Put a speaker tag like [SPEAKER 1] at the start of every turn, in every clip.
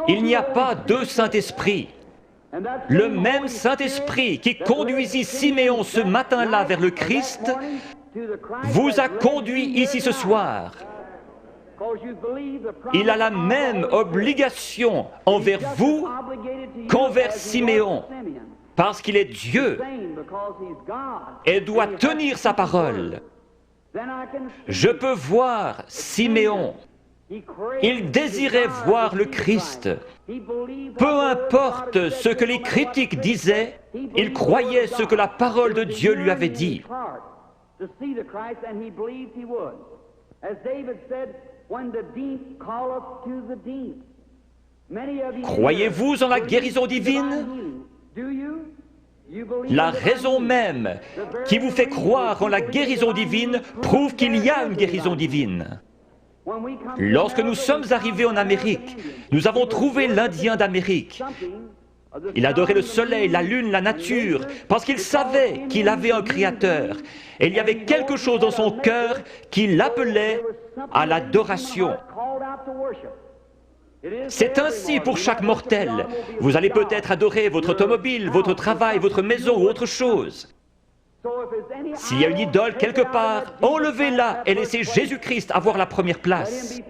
[SPEAKER 1] Il n'y a pas deux Saint-Esprits. Le même Saint-Esprit qui conduisit Siméon ce matin-là vers le Christ vous a conduit ici ce soir. Il a la même obligation envers vous qu'envers Siméon, parce qu'il est Dieu et doit tenir sa parole. Je peux voir Siméon. Il désirait voir le Christ. Peu importe ce que les critiques disaient, il croyait ce que la parole de Dieu lui avait dit. Croyez-vous en la guérison divine? La raison même qui vous fait croire en la guérison divine prouve qu'il y a une guérison divine. Lorsque nous sommes arrivés en Amérique, nous avons trouvé l'Indien d'Amérique. Il adorait le soleil, la lune, la nature, parce qu'il savait qu'il avait un créateur. Et il y avait quelque chose dans son cœur qui l'appelait à l'adoration. C'est ainsi pour chaque mortel. Vous allez peut-être adorer votre automobile, votre travail, votre maison ou autre chose. S'il y a une idole quelque part, enlevez-la et laissez Jésus-Christ avoir la première place.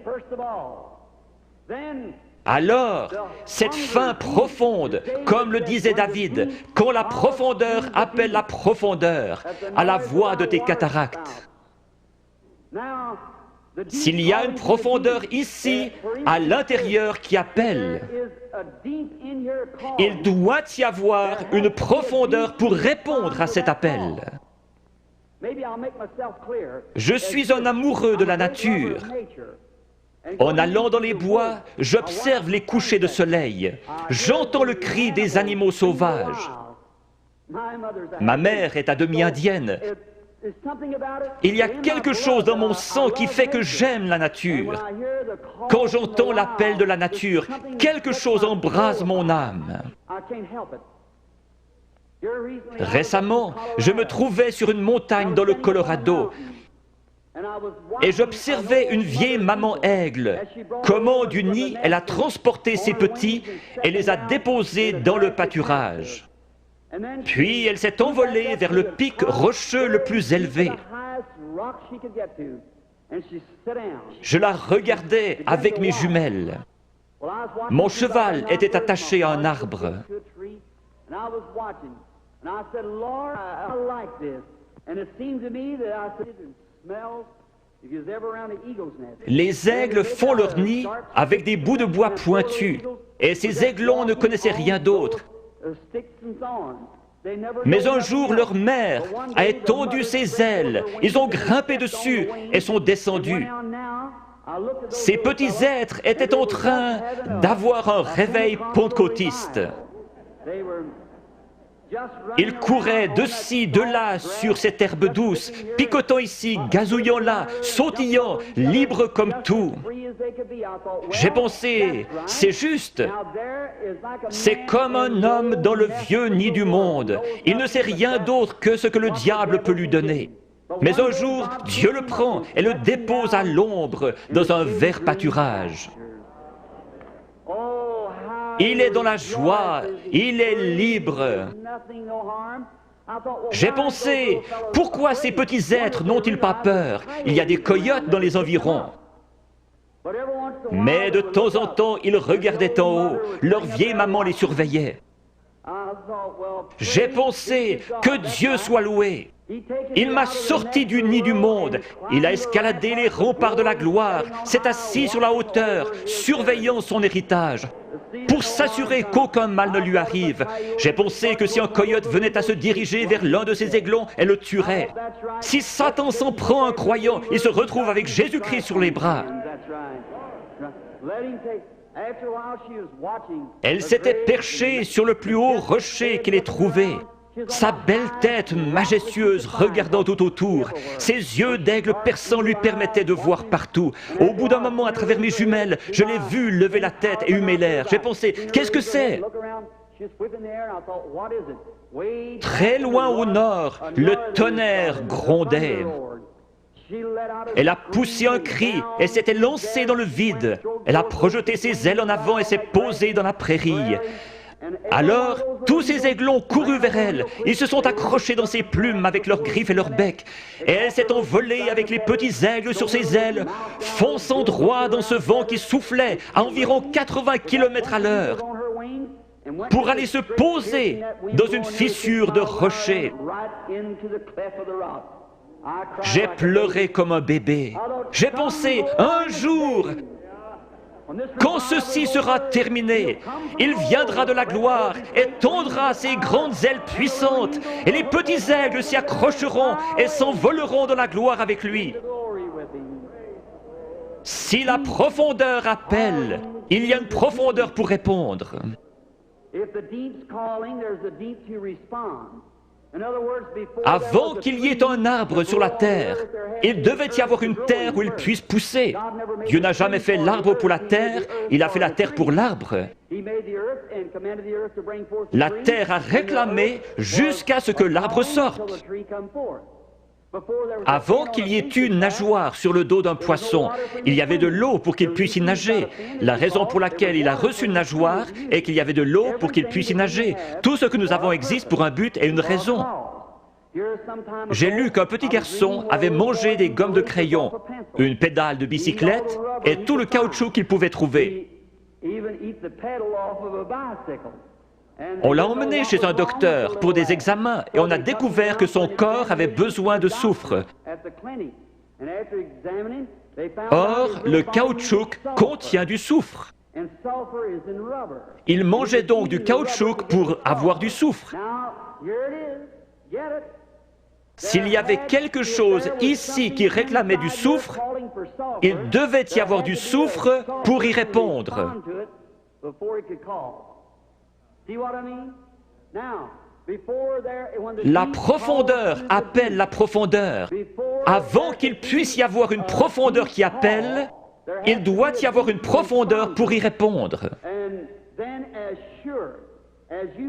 [SPEAKER 1] Alors, cette faim profonde, comme le disait David, quand la profondeur appelle la profondeur, à la voix de tes cataractes. S'il y a une profondeur ici, à l'intérieur qui appelle, il doit y avoir une profondeur pour répondre à cet appel. Je suis un amoureux de la nature. En allant dans les bois, j'observe les couchers de soleil. J'entends le cri des animaux sauvages. Ma mère est à demi indienne. Il y a quelque chose dans mon sang qui fait que j'aime la nature. Quand j'entends l'appel de la nature, quelque chose embrase mon âme. Récemment, je me trouvais sur une montagne dans le Colorado et j'observais une vieille maman aigle. Comment du nid elle a transporté ses petits et les a déposés dans le pâturage. Puis elle s'est envolée vers le pic rocheux le plus élevé. Je la regardais avec mes jumelles. Mon cheval était attaché à un arbre. Les aigles font leur nid avec des bouts de bois pointus, et ces aiglons ne connaissaient rien d'autre. Mais un jour, leur mère a étendu ses ailes, ils ont grimpé dessus et sont descendus. Ces petits êtres étaient en train d'avoir un réveil pentecôtiste. Ils couraient de ci, de là sur cette herbe douce, picotant ici, gazouillant là, sautillant, libres comme tout. J'ai pensé, c'est juste. C'est comme un homme dans le vieux nid du monde. Il ne sait rien d'autre que ce que le diable peut lui donner. Mais un jour, Dieu le prend et le dépose à l'ombre dans un vert pâturage. Il est dans la joie, il est libre. J'ai pensé, pourquoi ces petits êtres n'ont-ils pas peur? Il y a des coyotes dans les environs. Mais de temps en temps, ils regardaient en haut, leur vieille maman les surveillait. J'ai pensé, que Dieu soit loué. Il m'a sorti du nid du monde, il a escaladé les remparts de la gloire, s'est assis sur la hauteur, surveillant son héritage, pour s'assurer qu'aucun mal ne lui arrive. J'ai pensé que si un coyote venait à se diriger vers l'un de ses aiglons, elle le tuerait. Si Satan s'en prend un croyant, il se retrouve avec Jésus-Christ sur les bras. Elle s'était perchée sur le plus haut rocher qu'elle ait trouvé. Sa belle tête majestueuse regardant tout autour, ses yeux d'aigle perçant lui permettaient de voir partout. Au bout d'un moment, à travers mes jumelles, je l'ai vue lever la tête et humer l'air. J'ai pensé, qu'est-ce que c'est? Très loin au nord, le tonnerre grondait. Elle a poussé un cri et s'était lancée dans le vide. Elle a projeté ses ailes en avant et s'est posée dans la prairie. Alors, tous ces aiglons courus vers elle. Ils se sont accrochés dans ses plumes avec leurs griffes et leurs becs. Et elle s'est envolée avec les petits aigles sur ses ailes, fonçant droit dans ce vent qui soufflait à environ 80 km à l'heure, pour aller se poser dans une fissure de rocher. J'ai pleuré comme un bébé. J'ai pensé, un jour, quand ceci sera terminé, il viendra de la gloire et tendra ses grandes ailes puissantes, et les petits aigles s'y accrocheront et s'envoleront dans la gloire avec lui. Si la profondeur appelle, il y a une profondeur pour répondre. Avant qu'il y ait un arbre sur la terre, il devait y avoir une terre où il puisse pousser. Dieu n'a jamais fait l'arbre pour la terre, il a fait la terre pour l'arbre. La terre a réclamé jusqu'à ce que l'arbre sorte. Avant qu'il y ait une nageoire sur le dos d'un poisson, il y avait de l'eau pour qu'il puisse y nager. La raison pour laquelle il a reçu une nageoire est qu'il y avait de l'eau pour qu'il puisse y nager. Tout ce que nous avons existe pour un but et une raison. J'ai lu qu'un petit garçon avait mangé des gommes de crayon, une pédale de bicyclette et tout le caoutchouc qu'il pouvait trouver. On l'a emmené chez un docteur pour des examens et on a découvert que son corps avait besoin de soufre. Or, le caoutchouc contient du soufre. Il mangeait donc du caoutchouc pour avoir du soufre. S'il y avait quelque chose ici qui réclamait du soufre, il devait y avoir du soufre pour y répondre. La profondeur appelle la profondeur. Avant qu'il puisse y avoir une profondeur qui appelle, il doit y avoir une profondeur pour y répondre.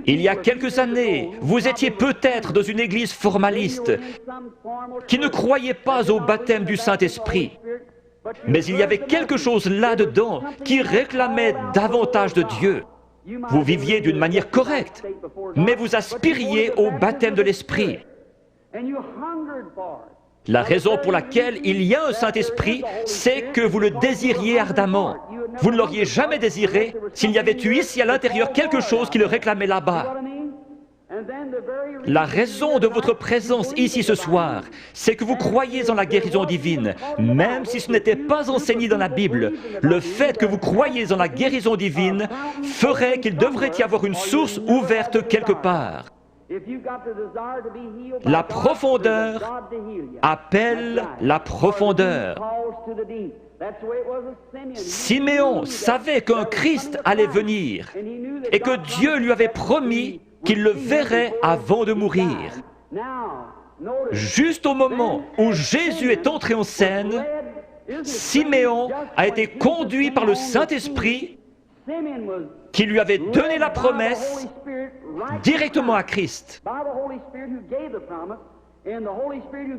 [SPEAKER 1] Il y a quelques années, vous étiez peut-être dans une église formaliste qui ne croyait pas au baptême du Saint-Esprit. Mais il y avait quelque chose là-dedans qui réclamait davantage de Dieu. Vous viviez d'une manière correcte, mais vous aspiriez au baptême de l'Esprit. La raison pour laquelle il y a un Saint-Esprit, c'est que vous le désiriez ardemment. Vous ne l'auriez jamais désiré s'il y avait eu ici à l'intérieur quelque chose qui le réclamait là-bas. La raison de votre présence ici ce soir, c'est que vous croyez en la guérison divine, même si ce n'était pas enseigné dans la Bible. Le fait que vous croyez en la guérison divine ferait qu'il devrait y avoir une source ouverte quelque part. La profondeur appelle la profondeur. Siméon savait qu'un Christ allait venir et que Dieu lui avait promis qu'il le verrait avant de mourir. Juste au moment où Jésus est entré en scène, Siméon a été conduit par le Saint-Esprit qui lui avait donné la promesse directement à Christ.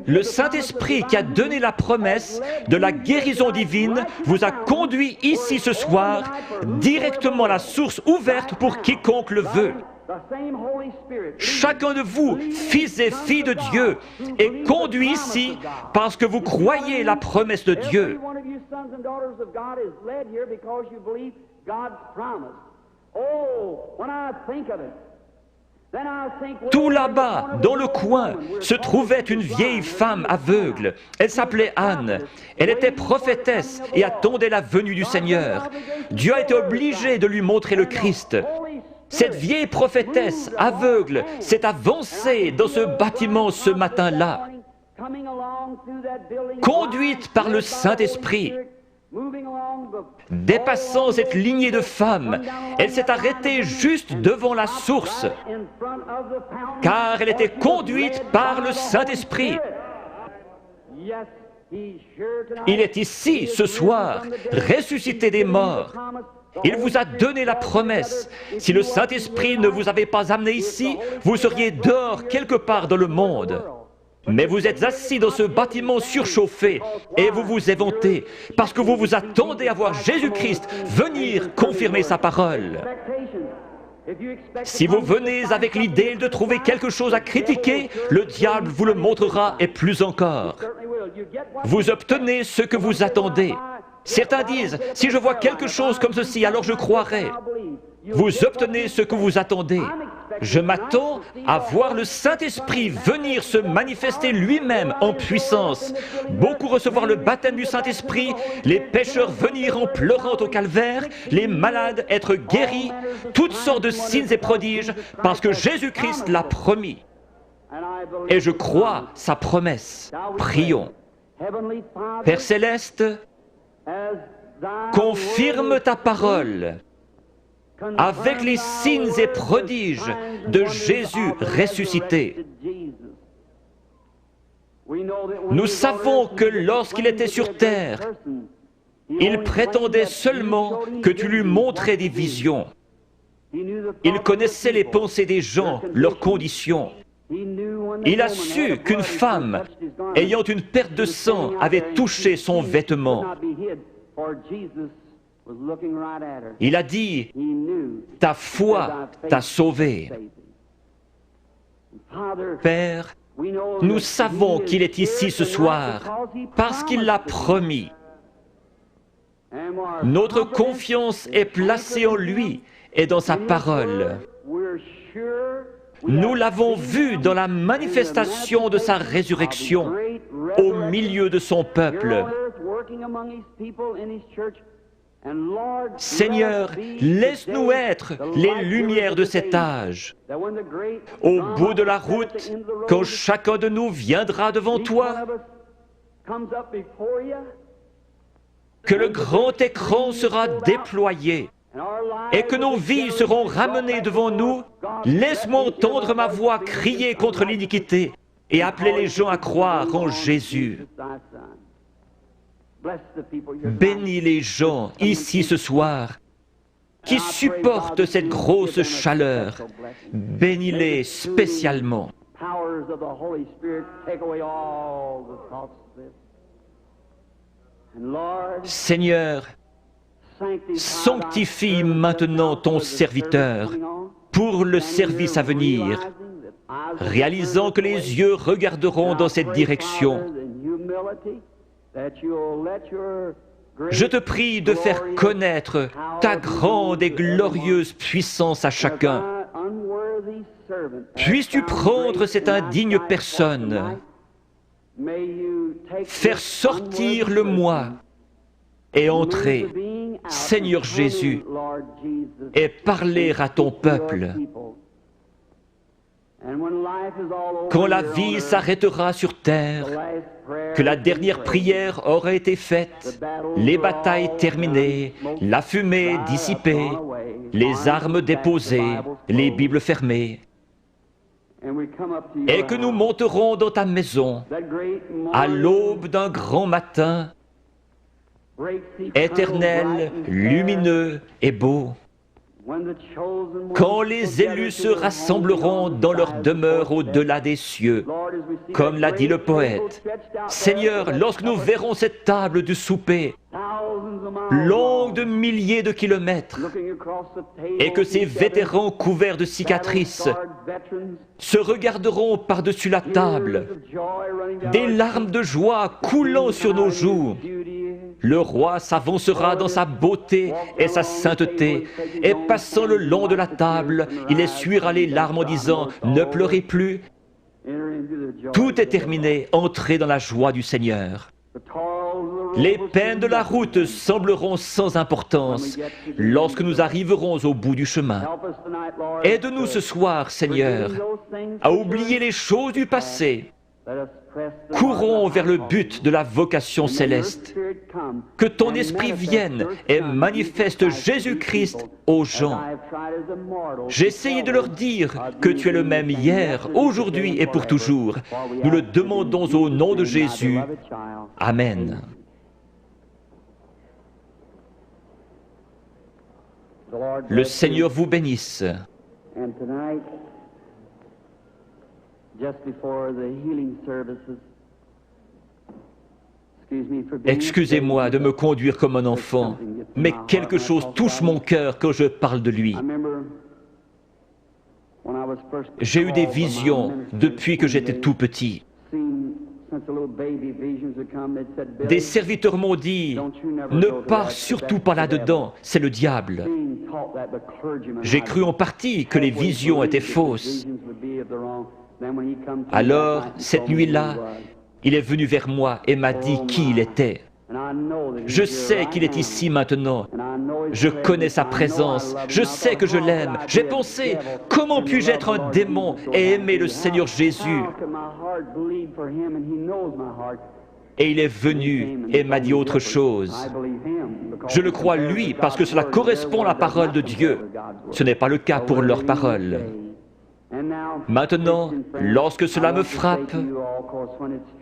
[SPEAKER 1] Le Saint-Esprit qui a donné la promesse de la guérison divine vous a conduit ici ce soir directement à la source ouverte pour quiconque le veut. Chacun de vous, fils et filles de Dieu, est conduit ici parce que vous croyez la promesse de Dieu. Tout là-bas, dans le coin, se trouvait une vieille femme aveugle. Elle s'appelait Anne. Elle était prophétesse et attendait la venue du Seigneur. Dieu a été obligé de lui montrer le Christ. Cette vieille prophétesse aveugle s'est avancée dans ce bâtiment ce matin-là, conduite par le Saint-Esprit. Dépassant cette lignée de femmes, elle s'est arrêtée juste devant la source, car elle était conduite par le Saint-Esprit. Il est ici, ce soir, ressuscité des morts. Il vous a donné la promesse. Si le Saint-Esprit ne vous avait pas amené ici, vous seriez dehors quelque part dans le monde. Mais vous êtes assis dans ce bâtiment surchauffé et vous vous éventez parce que vous vous attendez à voir Jésus-Christ venir confirmer sa parole. Si vous venez avec l'idée de trouver quelque chose à critiquer, le diable vous le montrera et plus encore. Vous obtenez ce que vous attendez. Certains disent, si je vois quelque chose comme ceci, alors je croirai. Vous obtenez ce que vous attendez. Je m'attends à voir le Saint-Esprit venir se manifester lui-même en puissance. Beaucoup recevoir le baptême du Saint-Esprit, les pécheurs venir en pleurant au calvaire, les malades être guéris, toutes sortes de signes et prodiges, parce que Jésus-Christ l'a promis. Et je crois sa promesse. Prions. Père Céleste, confirme ta parole avec les signes et prodiges de Jésus ressuscité. Nous savons que lorsqu'il était sur terre, il prétendait seulement que tu lui montrais des visions. Il connaissait les pensées des gens, leurs conditions. Il a su qu'une femme, ayant une perte de sang, avait touché son vêtement. Il a dit, ta foi t'a sauvé. Père, nous savons qu'il est ici ce soir parce qu'il l'a promis. Notre confiance est placée en lui et dans sa parole. Nous l'avons vu dans la manifestation de sa résurrection au milieu de son peuple. Seigneur, laisse-nous être les lumières de cet âge. Au bout de la route, quand chacun de nous viendra devant toi, que le grand écran sera déployé et que nos vies seront ramenées devant nous, laisse-moi entendre ma voix crier contre l'iniquité et appeler les gens à croire en Jésus. Bénis les gens ici ce soir qui supportent cette grosse chaleur. Bénis-les spécialement. Seigneur, sanctifie maintenant ton serviteur pour le service à venir, réalisant que les yeux regarderont dans cette direction. Je te prie de faire connaître ta grande et glorieuse puissance à chacun. Puisses-tu prendre cette indigne personne, faire sortir le moi et entrer, Seigneur Jésus, et parler à ton peuple. Quand la vie s'arrêtera sur terre, que la dernière prière aura été faite, les batailles terminées, la fumée dissipée, les armes déposées, les Bibles fermées, et que nous monterons dans ta maison à l'aube d'un grand matin, éternel, lumineux et beau, quand les élus se rassembleront dans leur demeure au-delà des cieux, comme l'a dit le poète. Seigneur, lorsque nous verrons cette table du souper, longue de milliers de kilomètres, et que ces vétérans couverts de cicatrices se regarderont par-dessus la table, des larmes de joie coulant sur nos joues, le roi s'avancera dans sa beauté et sa sainteté, et passant le long de la table, il essuiera les larmes en disant « Ne pleurez plus ». Tout est terminé, entrez dans la joie du Seigneur. Les peines de la route sembleront sans importance lorsque nous arriverons au bout du chemin. Aide-nous ce soir, Seigneur, à oublier les choses du passé. Courons vers le but de la vocation céleste. Que ton esprit vienne et manifeste Jésus-Christ aux gens. J'ai essayé de leur dire que tu es le même hier, aujourd'hui et pour toujours. Nous le demandons au nom de Jésus. Amen. Le Seigneur vous bénisse. Excusez-moi de me conduire comme un enfant, mais quelque chose touche mon cœur quand je parle de lui. J'ai eu des visions depuis que j'étais tout petit. Des serviteurs m'ont dit, ne pars surtout pas là-dedans, c'est le diable. J'ai cru en partie que les visions étaient fausses. Alors, cette nuit-là, il est venu vers moi et m'a dit qui il était. Je sais qu'il est ici maintenant. Je connais sa présence. Je sais que je l'aime. J'ai pensé, comment puis-je être un démon et aimer le Seigneur Jésus? Et il est venu et m'a dit autre chose. Je le crois lui parce que cela correspond à la parole de Dieu. Ce n'est pas le cas pour leur parole. Maintenant, lorsque cela me frappe,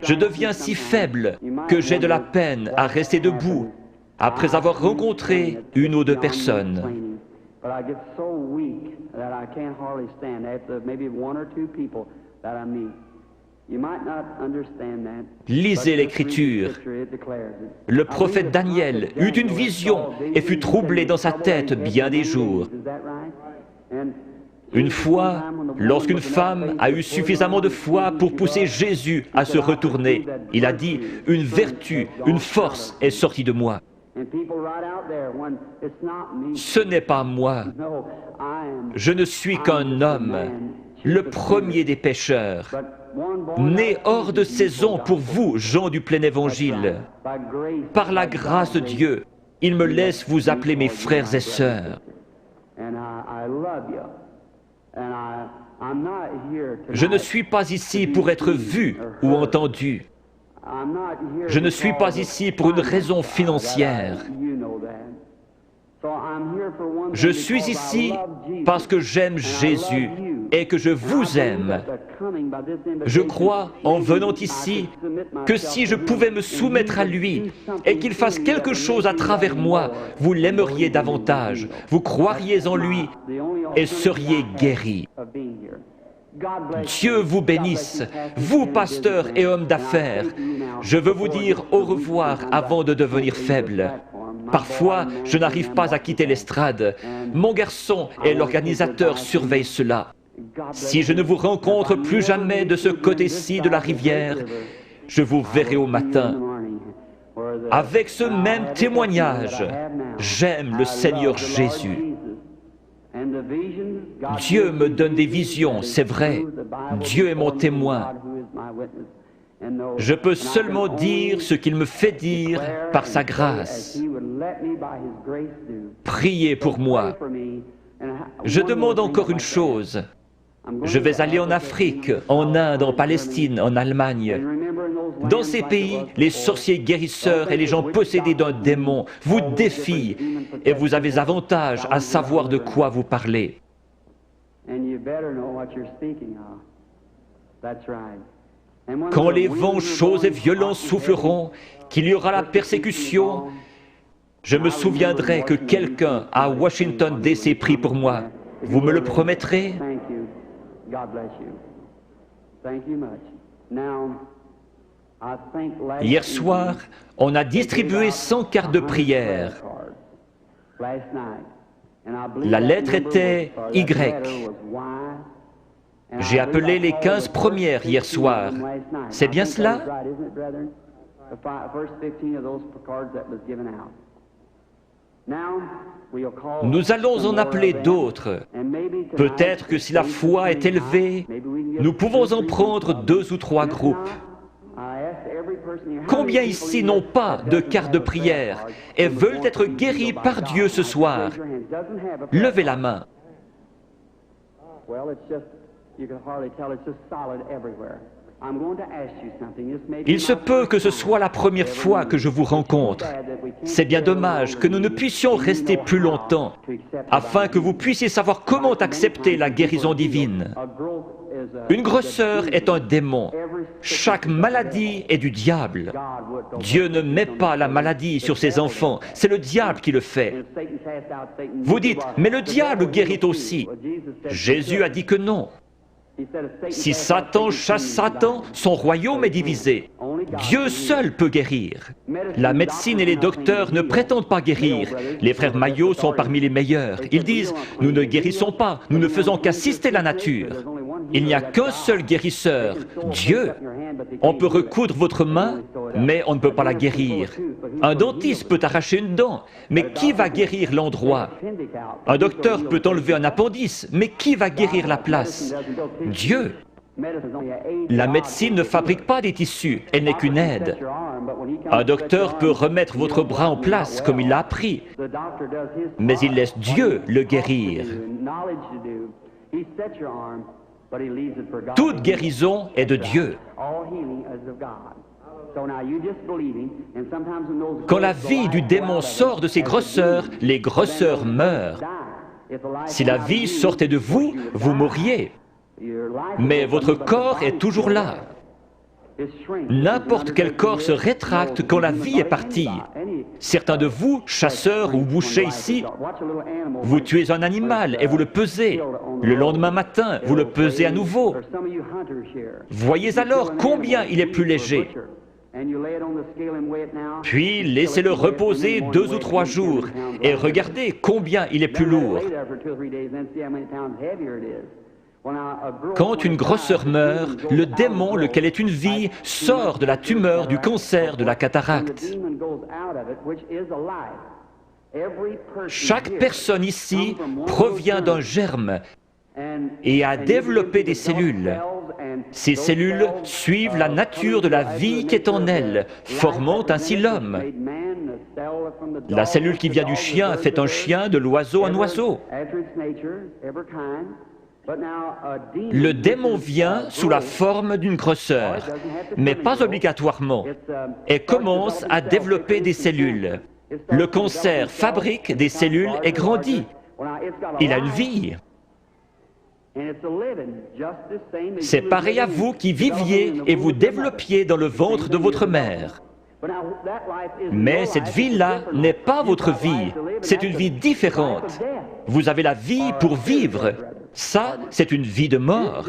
[SPEAKER 1] je deviens si faible que j'ai de la peine à rester debout après avoir rencontré une ou deux personnes. Lisez l'Écriture. Le prophète Daniel eut une vision et fut troublé dans sa tête bien des jours. Une fois, lorsqu'une femme a eu suffisamment de foi pour pousser Jésus à se retourner, il a dit, une vertu, une force est sortie de moi. Ce n'est pas moi. Je ne suis qu'un homme, le premier des pécheurs, né hors de saison pour vous, gens du plein évangile. Par la grâce de Dieu, il me laisse vous appeler mes frères et sœurs. Je ne suis pas ici pour être vu ou entendu. Je ne suis pas ici pour une raison financière. Je suis ici parce que j'aime Jésus et que je vous aime. Je crois, en venant ici, que si je pouvais me soumettre à lui et qu'il fasse quelque chose à travers moi, vous l'aimeriez davantage, vous croiriez en lui et seriez guéris. Dieu vous bénisse, vous pasteurs et hommes d'affaires. Je veux vous dire au revoir avant de devenir faible. Parfois, je n'arrive pas à quitter l'estrade. Mon garçon et l'organisateur surveillent cela. Si je ne vous rencontre plus jamais de ce côté-ci de la rivière, je vous verrai au matin. Avec ce même témoignage, j'aime le Seigneur Jésus. Dieu me donne des visions, c'est vrai. Dieu est mon témoin. Je peux seulement dire ce qu'il me fait dire par sa grâce. Priez pour moi. Je demande encore une chose. Je vais aller en Afrique, en Inde, en Palestine, en Allemagne. Dans ces pays, les sorciers guérisseurs et les gens possédés d'un démon vous défient et vous avez avantage à savoir de quoi vous parlez. Quand les vents chauds et violents souffleront, qu'il y aura la persécution, je me souviendrai que quelqu'un à Washington D.C. prie pour moi. Vous me le promettrez? Hier soir, on a distribué 100 cartes de prière. La lettre était Y. J'ai appelé les 15 premières hier soir. C'est bien cela? Nous allons en appeler d'autres. Peut-être que si la foi est élevée, nous pouvons en prendre 2 ou 3 groupes. Combien ici n'ont pas de carte de prière et veulent être guéris par Dieu ce soir? Levez la main. Il se peut que ce soit la première fois que je vous rencontre. C'est bien dommage que nous ne puissions rester plus longtemps, afin que vous puissiez savoir comment accepter la guérison divine. Une grosseur est un démon. Chaque maladie est du diable. Dieu ne met pas la maladie sur ses enfants, c'est le diable qui le fait. Vous dites, mais le diable guérit aussi. Jésus a dit que non. Si Satan chasse Satan, son royaume est divisé. Dieu seul peut guérir. La médecine et les docteurs ne prétendent pas guérir. Les frères Maillot sont parmi les meilleurs. Ils disent « Nous ne guérissons pas, nous ne faisons qu'assister la nature. » Il n'y a qu'un seul guérisseur, Dieu. On peut recoudre votre main, mais on ne peut pas la guérir. Un dentiste peut arracher une dent, mais qui va guérir l'endroit? Un docteur peut enlever un appendice, mais qui va guérir la place? Dieu. La médecine ne fabrique pas des tissus, elle n'est qu'une aide. Un docteur peut remettre votre bras en place comme il l'a appris, mais il laisse Dieu le guérir. Toute guérison est de Dieu. Quand la vie du démon sort de ses grosseurs, les grosseurs meurent. Si la vie sortait de vous, vous mourriez. Mais votre corps est toujours là. N'importe quel corps se rétracte quand la vie est partie. Certains de vous, chasseurs ou bouchers ici, vous tuez un animal et vous le pesez. Le lendemain matin, vous le pesez à nouveau. Voyez alors combien il est plus léger. Puis laissez-le reposer 2 ou 3 jours et regardez combien il est plus lourd. Quand une grosseur meurt, le démon, lequel est une vie, sort de la tumeur, du cancer, de la cataracte. Chaque personne ici provient d'un germe et a développé des cellules. Ces cellules suivent la nature de la vie qui est en elles, formant ainsi l'homme. La cellule qui vient du chien fait un chien, de l'oiseau un oiseau. Le démon vient sous la forme d'une grosseur, mais pas obligatoirement, et commence à développer des cellules. Le cancer fabrique des cellules et grandit. Il a une vie. C'est pareil à vous qui viviez et vous développiez dans le ventre de votre mère. Mais cette vie-là n'est pas votre vie, c'est une vie différente. Vous avez la vie pour vivre. Ça, c'est une vie de mort.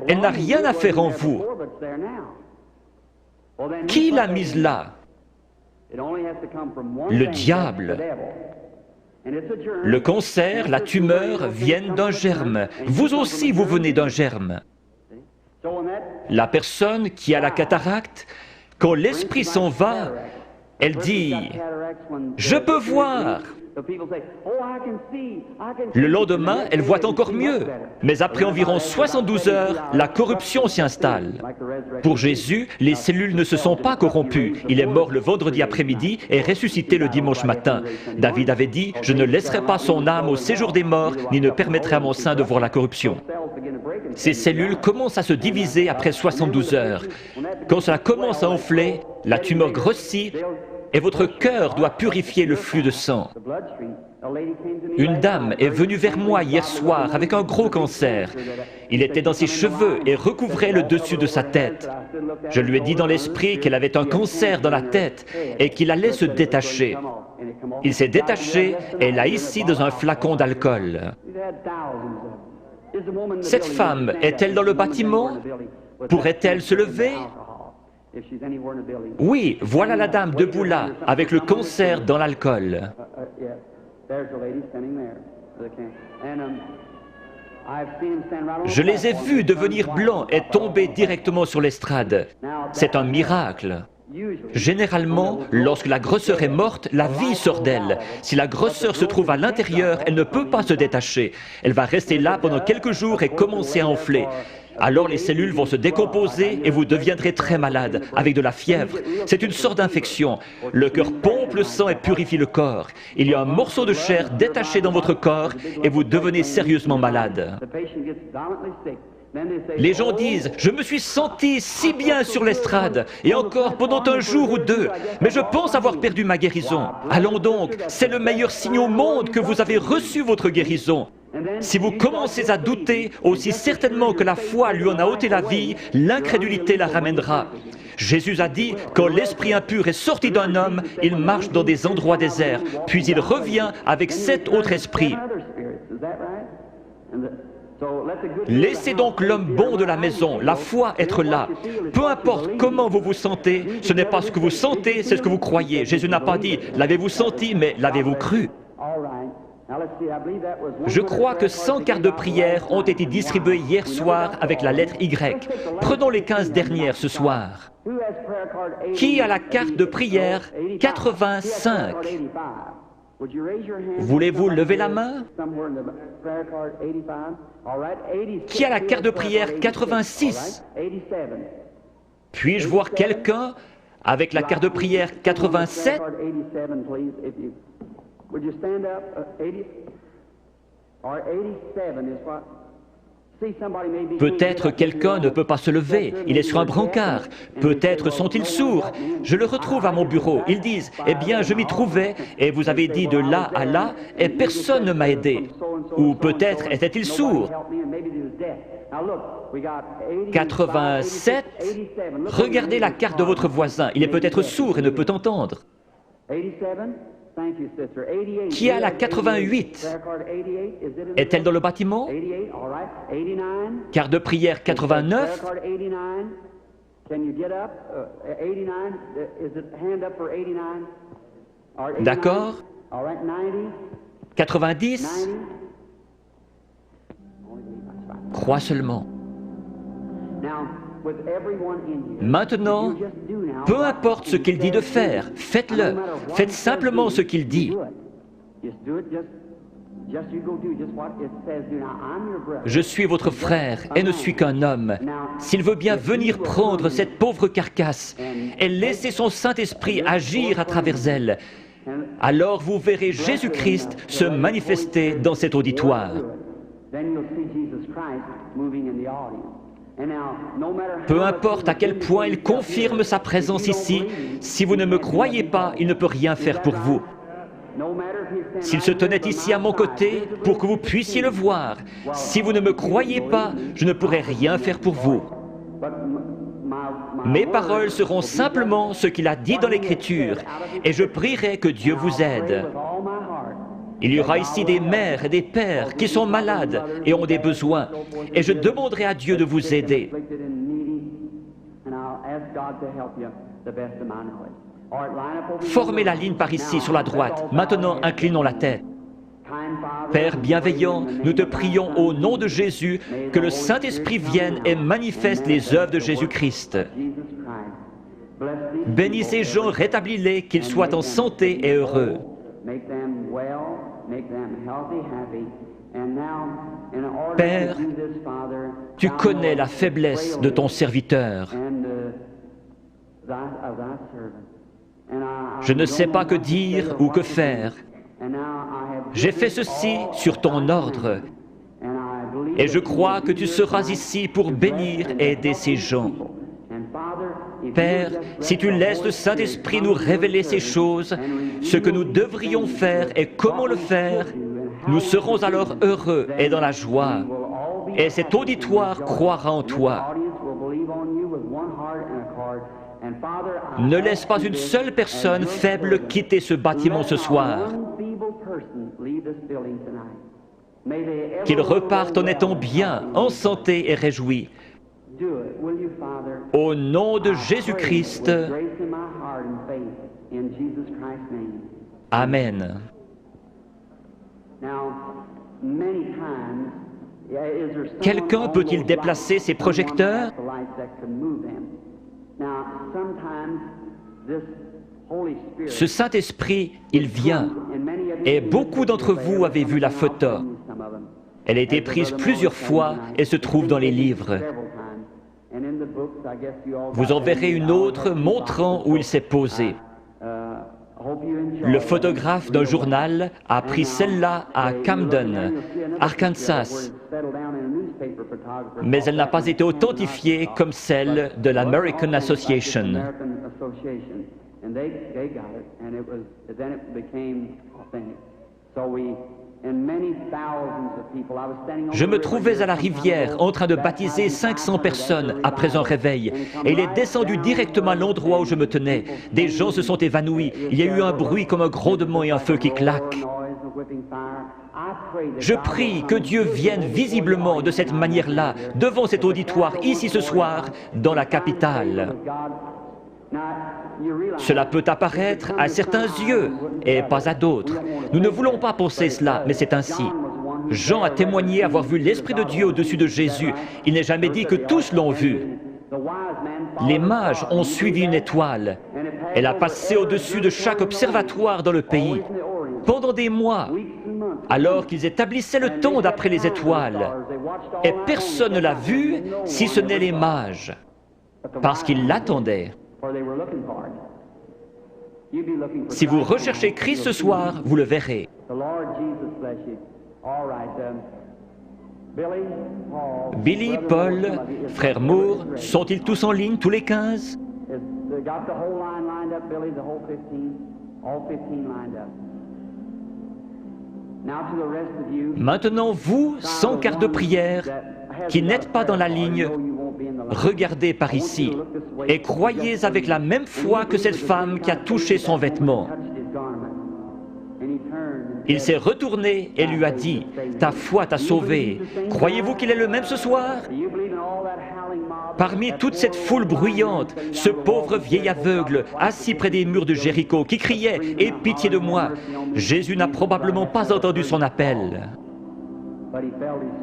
[SPEAKER 1] Elle n'a rien à faire en vous. Qui l'a mise là? Le diable. Le cancer, la tumeur viennent d'un germe. Vous aussi, vous venez d'un germe. La personne qui a la cataracte, quand l'esprit s'en va, elle dit « Je peux voir ». Le lendemain, elle voit encore mieux. Mais après environ 72 heures, la corruption s'y installe. Pour Jésus, les cellules ne se sont pas corrompues. Il est mort le vendredi après-midi et ressuscité le dimanche matin. David avait dit « Je ne laisserai pas son âme au séjour des morts, ni ne permettrai à mon sein de voir la corruption ». Ces cellules commencent à se diviser après 72 heures. Quand cela commence à enfler, la tumeur grossit, et votre cœur doit purifier le flux de sang. Une dame est venue vers moi hier soir avec un gros cancer. Il était dans ses cheveux et recouvrait le dessus de sa tête. Je lui ai dit dans l'esprit qu'elle avait un cancer dans la tête et qu'il allait se détacher. Il s'est détaché et l'a ici dans un flacon d'alcool. Cette femme est-elle dans le bâtiment? Pourrait-elle se lever? Oui, voilà la dame debout là, avec le cancer dans l'alcool. Je les ai vus devenir blancs et tomber directement sur l'estrade. C'est un miracle. Généralement, lorsque la grosseur est morte, la vie sort d'elle. Si la grosseur se trouve à l'intérieur, elle ne peut pas se détacher. Elle va rester là pendant quelques jours et commencer à enfler. Alors les cellules vont se décomposer et vous deviendrez très malade, avec de la fièvre. C'est une sorte d'infection. Le cœur pompe le sang et purifie le corps. Il y a un morceau de chair détaché dans votre corps et vous devenez sérieusement malade. Les gens disent « Je me suis senti si bien sur l'estrade, et encore pendant un jour ou deux, mais je pense avoir perdu ma guérison. Allons donc, c'est le meilleur signe au monde que vous avez reçu votre guérison. Si vous commencez à douter, aussi certainement que la foi lui en a ôté la vie, l'incrédulité la ramènera. Jésus a dit, quand l'esprit impur est sorti d'un homme, il marche dans des endroits déserts, puis il revient avec 7 autres esprits. Laissez donc l'homme bon de la maison, la foi, être là. Peu importe comment vous vous sentez, ce n'est pas ce que vous sentez, c'est ce que vous croyez. Jésus n'a pas dit « l'avez-vous senti », mais « l'avez-vous cru ». Je crois que 100 cartes de prière ont été distribuées hier soir avec la lettre Y. Prenons les 15 dernières ce soir. Qui a la carte de prière 85? Voulez-vous lever la main? Qui a la carte de prière 86? Puis-je voir quelqu'un avec la carte de prière 87? Peut-être quelqu'un ne peut pas se lever, il est sur un brancard. Peut-être sont-ils sourds. Je le retrouve à mon bureau. Ils disent, eh bien, je m'y trouvais, et vous avez dit de là à là, et personne ne m'a aidé. Ou peut-être était-il sourd. 87, regardez la carte de votre voisin, il est peut-être sourd et ne peut entendre. Qui a la 88? Est-elle dans le bâtiment? Carte de prière 89? D'accord. 90? Crois seulement. Maintenant, peu importe ce qu'il dit de faire, faites-le. Faites simplement ce qu'il dit. Je suis votre frère et ne suis qu'un homme. S'il veut bien venir prendre cette pauvre carcasse et laisser son Saint-Esprit agir à travers elle, alors vous verrez Jésus-Christ se manifester dans cet auditoire. Peu importe à quel point il confirme sa présence ici, si vous ne me croyez pas, il ne peut rien faire pour vous. S'il se tenait ici à mon côté pour que vous puissiez le voir, si vous ne me croyez pas, je ne pourrai rien faire pour vous. Mes paroles seront simplement ce qu'il a dit dans l'Écriture, et je prierai que Dieu vous aide. Il y aura ici des mères et des pères qui sont malades et ont des besoins, et je demanderai à Dieu de vous aider. Formez la ligne par ici, sur la droite. Maintenant, inclinons la tête. Père bienveillant, nous te prions au nom de Jésus que le Saint-Esprit vienne et manifeste les œuvres de Jésus-Christ. Bénis ces gens, rétablis-les, qu'ils soient en santé et heureux. Père, tu connais la faiblesse de ton serviteur. Je ne sais pas que dire ou que faire. J'ai fait ceci sur ton ordre, et je crois que tu seras ici pour bénir et aider ces gens. Père, si tu laisses le Saint-Esprit nous révéler ces choses, ce que nous devrions faire et comment le faire, nous serons alors heureux et dans la joie. Et cet auditoire croira en toi. Ne laisse pas une seule personne faible quitter ce bâtiment ce soir. Qu'ils repartent en étant bien, en santé et réjouis. Au nom de Jésus-Christ, Amen. Quelqu'un peut-il déplacer ses projecteurs? Ce Saint-Esprit, il vient, et beaucoup d'entre vous avez vu la photo. Elle a été prise plusieurs fois et se trouve dans les livres. Vous en verrez une autre montrant où il s'est posé. Le photographe d'un journal a pris celle-là à Camden, Arkansas, mais elle n'a pas été authentifiée comme celle de l'American Association. Je me trouvais à la rivière en train de baptiser 500 personnes après un réveil, et il est descendu directement à l'endroit où je me tenais. Des gens se sont évanouis, il y a eu un bruit comme un grondement et un feu qui claque. Je prie que Dieu vienne visiblement de cette manière-là, devant cet auditoire, ici ce soir, dans la capitale. Cela peut apparaître à certains yeux et pas à d'autres. Nous ne voulons pas penser cela, mais c'est ainsi. Jean a témoigné avoir vu l'Esprit de Dieu au-dessus de Jésus. Il n'est jamais dit que tous l'ont vu. Les mages ont suivi une étoile. Elle a passé au-dessus de chaque observatoire dans le pays. Pendant des mois, alors qu'ils établissaient le temps d'après les étoiles, et personne ne l'a vue si ce n'est les mages, parce qu'ils l'attendaient. Si vous recherchez Christ ce soir, vous le verrez. Billy, Paul, frère Moore, sont-ils tous en ligne, tous les 15? Maintenant, vous, sans carte de prière, qui n'êtes pas dans la ligne, regardez par ici et croyez avec la même foi que cette femme qui a touché son vêtement. Il s'est retourné et lui a dit, « Ta foi t'a sauvé. Croyez-vous qu'il est le même ce soir ?» Parmi toute cette foule bruyante, ce pauvre vieil aveugle, assis près des murs de Jéricho, qui criait « Aie pitié de moi !» Jésus n'a probablement pas entendu son appel.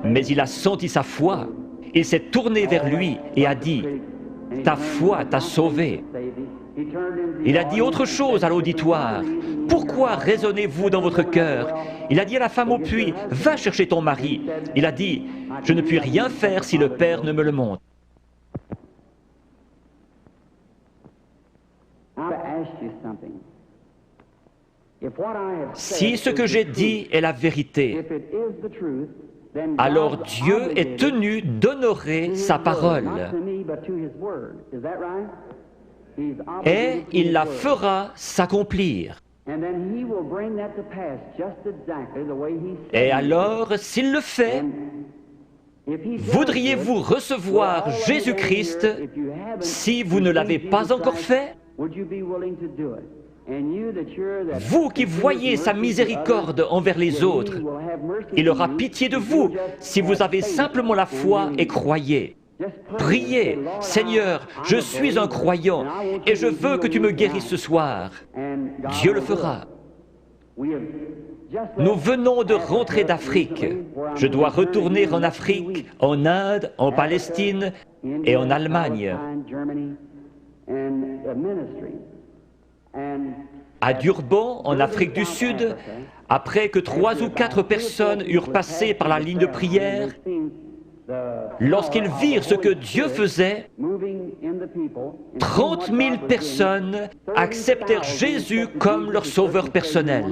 [SPEAKER 1] Mais il a senti sa foi. Il s'est tourné vers lui et a dit, « Ta foi t'a sauvé. » Il a dit autre chose à l'auditoire. « Pourquoi raisonnez-vous dans votre cœur ?» Il a dit à la femme au puits, « Va chercher ton mari. » Il a dit, « Je ne puis rien faire si le Père ne me le montre. » Si ce que j'ai dit est la vérité, alors Dieu est tenu d'honorer sa parole. Et il la fera s'accomplir. Et alors, s'il le fait, voudriez-vous recevoir Jésus-Christ si vous ne l'avez pas encore fait? Vous qui voyez sa miséricorde envers les autres, il aura pitié de vous si vous avez simplement la foi et croyez. Priez, « Seigneur, je suis un croyant et je veux que tu me guérisses ce soir. » Dieu le fera. Nous venons de rentrer d'Afrique. Je dois retourner en Afrique, en Inde, en Palestine et en Allemagne. À Durban, en Afrique du Sud, après que 3 ou 4 personnes eurent passé par la ligne de prière, lorsqu'ils virent ce que Dieu faisait, 30 000 personnes acceptèrent Jésus comme leur sauveur personnel.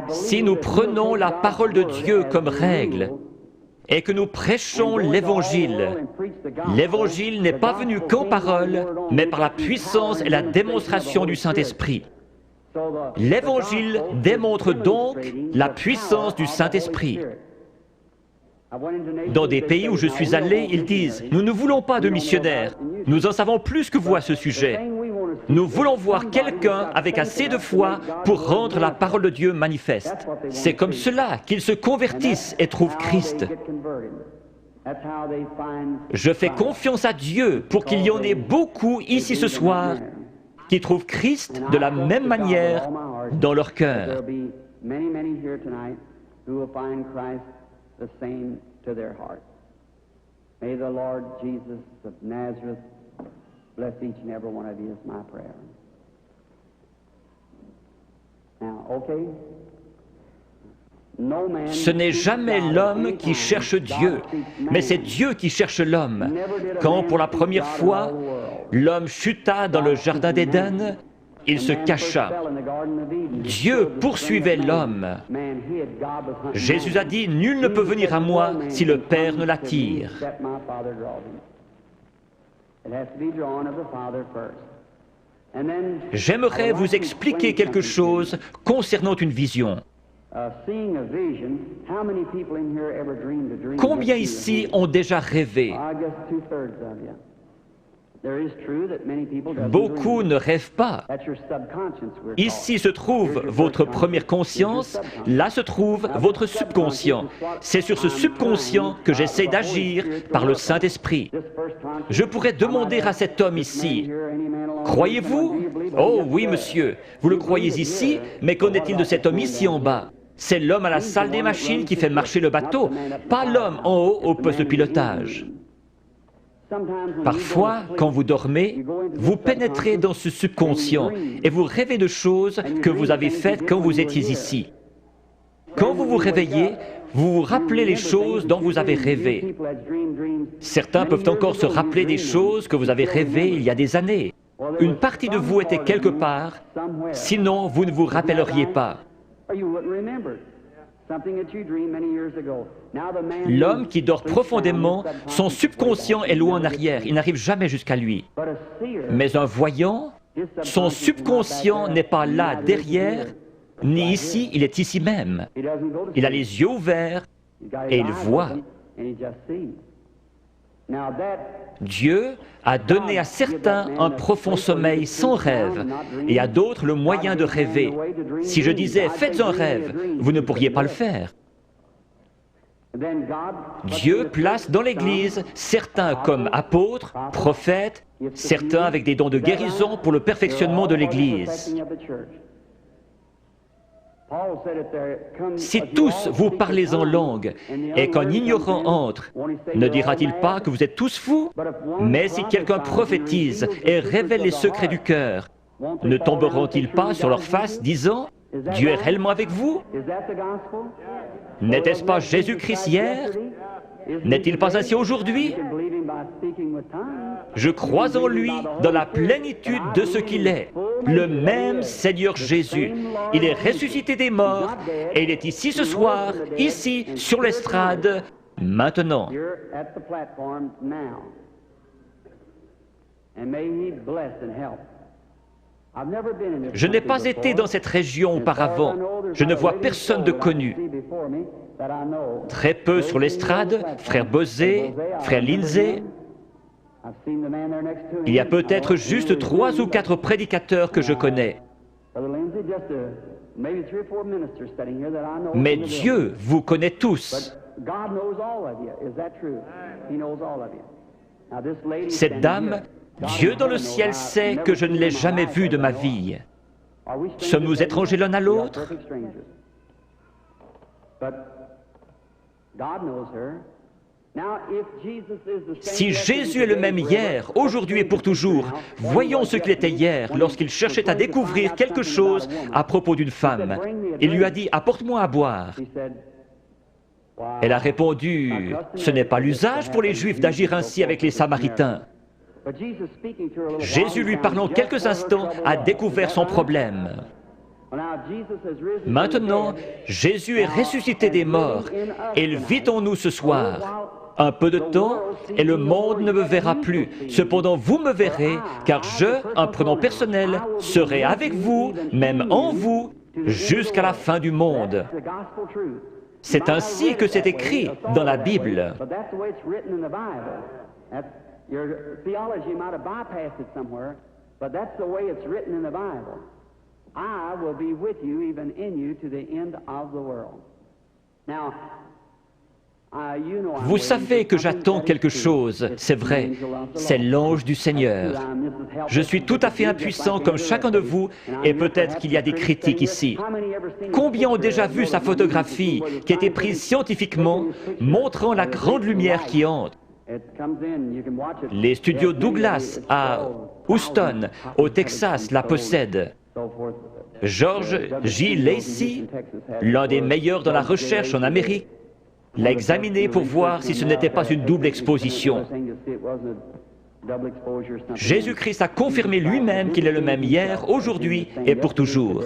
[SPEAKER 1] Si nous prenons la parole de Dieu comme règle et que nous prêchons l'Évangile, l'Évangile n'est pas venu qu'en parole, mais par la puissance et la démonstration du Saint-Esprit. L'Évangile démontre donc la puissance du Saint-Esprit. Dans des pays où je suis allé, ils disent « Nous ne voulons pas de missionnaires, nous en savons plus que vous à ce sujet. Nous voulons voir quelqu'un avec assez de foi pour rendre la parole de Dieu manifeste. » C'est comme cela qu'ils se convertissent et trouvent Christ. Je fais confiance à Dieu pour qu'il y en ait beaucoup ici ce soir qui trouvent Christ de la même manière dans leur cœur. May the Lord Jesus of Nazareth bless each and every one of you is my prayer. Now, okay? Ce n'est jamais l'homme qui cherche Dieu, mais c'est Dieu qui cherche l'homme. Quand pour la première fois, l'homme chuta dans le jardin d'Éden, il se cacha. Dieu poursuivait l'homme. Jésus a dit, « Nul ne peut venir à moi si le Père ne l'attire. » J'aimerais vous expliquer quelque chose concernant une vision. Combien ici ont déjà rêvé? Beaucoup ne rêvent pas. Ici se trouve votre première conscience, là se trouve votre subconscient. C'est sur ce subconscient que j'essaie d'agir par le Saint-Esprit. Je pourrais demander à cet homme ici, « Croyez-vous » ? « Oh oui, monsieur, vous le croyez ici, mais qu'en est-il de cet homme ici en bas ? C'est l'homme à la salle des machines qui fait marcher le bateau, pas l'homme en haut au poste de pilotage. » Parfois, quand vous dormez, vous pénétrez dans ce subconscient et vous rêvez de choses que vous avez faites quand vous étiez ici. Quand vous vous réveillez, vous vous rappelez les choses dont vous avez rêvé. Certains peuvent encore se rappeler des choses que vous avez rêvées il y a des années. Une partie de vous était quelque part, sinon vous ne vous rappelleriez pas. L'homme qui dort profondément, son subconscient est loin en arrière, il n'arrive jamais jusqu'à lui. Mais un voyant, son subconscient n'est pas là derrière, ni ici, il est ici même. Il a les yeux ouverts et il voit. Dieu a donné à certains un profond sommeil sans rêve et à d'autres le moyen de rêver. Si je disais « faites un rêve », vous ne pourriez pas le faire. Dieu place dans l'Église certains comme apôtres, prophètes, certains avec des dons de guérison pour le perfectionnement de l'Église. Si tous vous parlez en langue et qu'un ignorant entre, ne dira-t-il pas que vous êtes tous fous? Mais si quelqu'un prophétise et révèle les secrets du cœur, ne tomberont-ils pas sur leur face disant « Dieu est réellement avec vous » ? N'était-ce pas Jésus-Christ hier? N'est-il pas ainsi aujourd'hui? Je crois en lui dans la plénitude de ce qu'il est, le même Seigneur Jésus. Il est ressuscité des morts et il est ici ce soir, ici, sur l'estrade, maintenant. Je n'ai pas été dans cette région auparavant. Je ne vois personne de connu. Très peu sur l'estrade, frère Bosé, frère Lindsay. Il y a peut-être juste 3 ou 4 prédicateurs que je connais. Mais Dieu vous connaît tous. Cette dame, Dieu dans le ciel sait que je ne l'ai jamais vue de ma vie. Sommes-nous étrangers l'un à l'autre? Si Jésus est le même hier, aujourd'hui et pour toujours, voyons ce qu'il était hier lorsqu'il cherchait à découvrir quelque chose à propos d'une femme. Il lui a dit « Apporte-moi à boire ». Elle a répondu « Ce n'est pas l'usage pour les Juifs d'agir ainsi avec les Samaritains ». Jésus, lui parlant quelques instants, a découvert son problème. Maintenant, Jésus est ressuscité des morts et il vit en nous ce soir. Un peu de temps et le monde ne me verra plus. Cependant, vous me verrez, car je, un prénom personnel, serai avec vous, même en vous, jusqu'à la fin du monde. C'est ainsi que c'est écrit dans la Bible. Your theology might have bypassed it somewhere, but that's the way it's written in the Bible. I will be with you, even in you, to the end of the world. Now, vous savez que j'attends quelque chose, c'est vrai, c'est l'ange du Seigneur. Je suis tout à fait impuissant comme chacun de vous, et peut-être qu'il y a des critiques ici. Combien ont déjà vu sa photographie qui a été prise scientifiquement, montrant la grande lumière qui entre? Les studios Douglas à Houston, au Texas, la possèdent. George J. Lacey, l'un des meilleurs dans la recherche en Amérique, l'a examiné pour voir si ce n'était pas une double exposition. Jésus-Christ a confirmé lui-même qu'il est le même hier, aujourd'hui et pour toujours.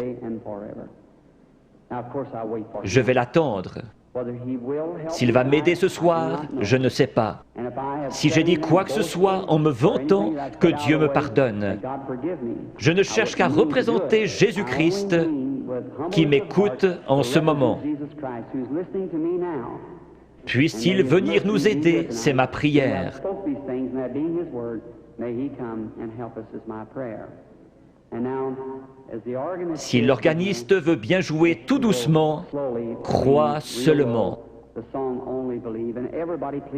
[SPEAKER 1] Je vais l'attendre. S'il va m'aider ce soir, je ne sais pas. Si j'ai dit quoi que ce soit en me vantant, que Dieu me pardonne. Je ne cherche qu'à représenter Jésus-Christ qui m'écoute en ce moment. Puisse-t-il venir nous aider, c'est ma prière. Si l'organiste veut bien jouer tout doucement, crois seulement.